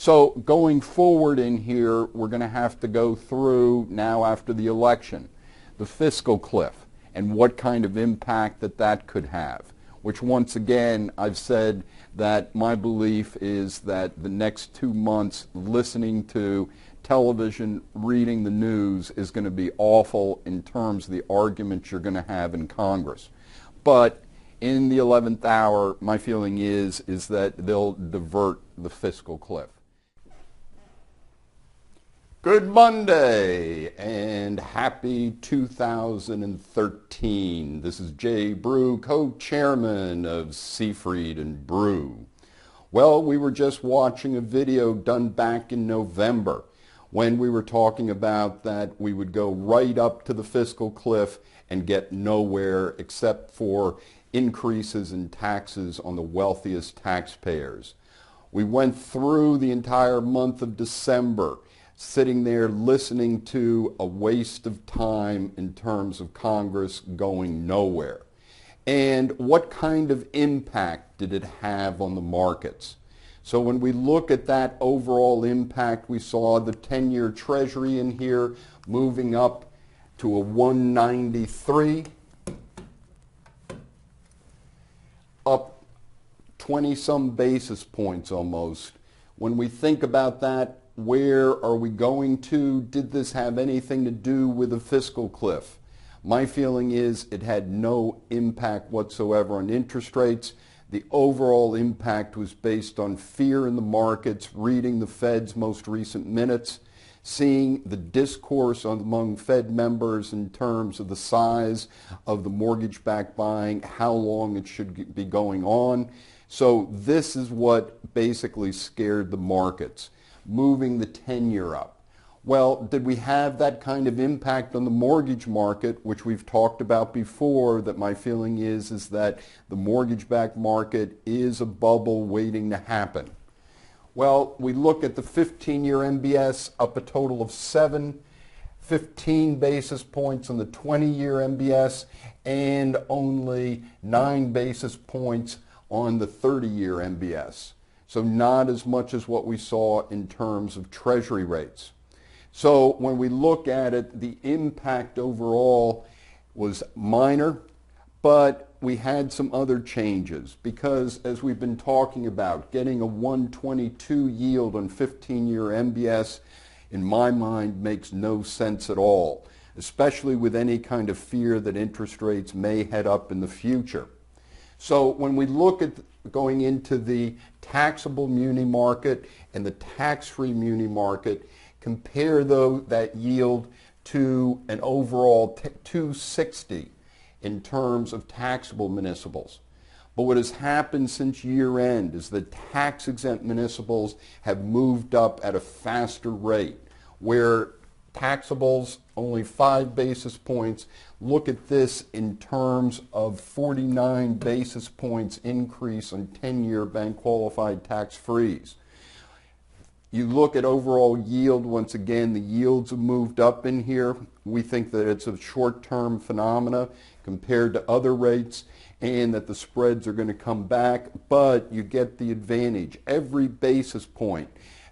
So going forward in here, we're going to have to go through now after the election, the fiscal cliff and what kind of impact that could have, which once again, I've said that my belief is that the next 2 months listening to television, reading the news is going to be awful in terms of the arguments you're going to have in Congress. But in the 11th hour, my feeling is that they'll divert the fiscal cliff. Good Monday and happy 2013. This is Jay Brew, co-chairman of Seafried and Brew. Well, we were just watching a video done back in November when we were talking about that we would go right up to the fiscal cliff and get nowhere except for increases in taxes on the wealthiest taxpayers. We went through the entire month of December sitting there listening to a waste of time in terms of Congress going nowhere. And what kind of impact did it have on the markets? So when we look at that overall impact, we saw the 10-year Treasury in here moving up to a 193, up 20-some basis points almost. When we think about that, where are we going to? Did this have anything to do with the fiscal cliff? My feeling is it had no impact whatsoever on interest rates. The overall impact was based on fear in the markets, reading the Fed's most recent minutes, seeing the discourse among Fed members in terms of the size of the mortgage-backed buying, how long it should be going on. So this is what basically scared the markets, moving the 10-year up. Well, did we have that kind of impact on the mortgage market, which we've talked about before, that my feeling is that the mortgage-backed market is a bubble waiting to happen? Well, we look at the 15-year MBS up a total of 15 basis points on the 20-year MBS and only 9 basis points on the 30-year MBS. So not as much as what we saw in terms of Treasury rates. So when we look at it, the impact overall was minor, but we had some other changes because, as we've been talking about, getting a 122 yield on 15-year MBS, in my mind, makes no sense at all, especially with any kind of fear that interest rates may head up in the future. So when we look at going into the taxable muni market and the tax-free muni market, compare that yield to an overall 260 in terms of taxable municipals. But what has happened since year end is that tax-exempt municipals have moved up at a faster rate, where taxables only 5 basis points. Look at this in terms of 49 basis points increase on 10-year bank qualified tax-frees. You look at overall yield, once again, the yields have moved up in here. We think that it's a short-term phenomena compared to other rates and that the spreads are going to come back, but you get the advantage. Every basis point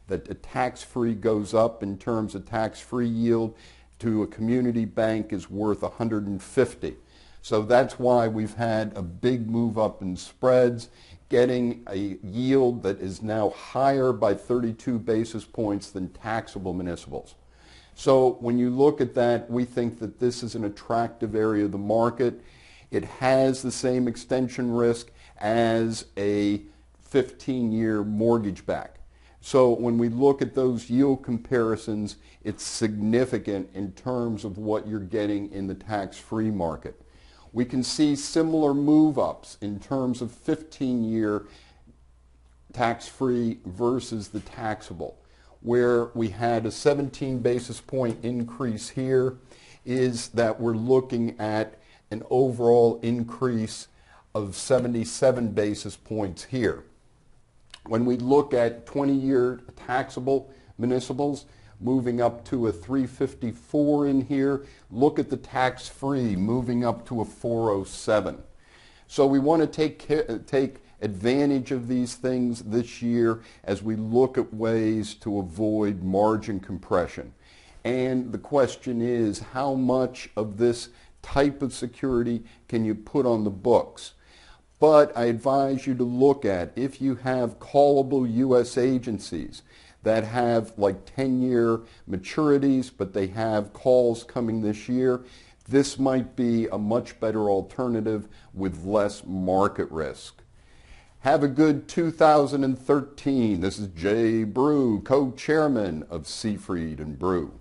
that the tax-free goes up in terms of tax-free yield to a community bank is worth 150. So that's why we've had a big move up in spreads, getting a yield that is now higher by 32 basis points than taxable municipals. So when you look at that, we think that this is an attractive area of the market. It has the same extension risk as a 15-year mortgage back. So when we look at those yield comparisons, it's significant in terms of what you're getting in the tax-free market. We can see similar move-ups in terms of 15-year tax-free versus the taxable, where we had a 17 basis point increase here, is that we're looking at an overall increase of 77 basis points here. When we look at 20-year taxable municipals, moving up to a 354 in here. Look at the tax-free moving up to a 407. So we want to take advantage of these things this year as we look at ways to avoid margin compression. And the question is, how much of this type of security can you put on the books? But I advise you to look at, if you have callable U.S. agencies that have like 10-year maturities, but they have calls coming this year, this might be a much better alternative with less market risk. Have a good 2013. This is Jay Brew, co-chairman of Seafried and Brew.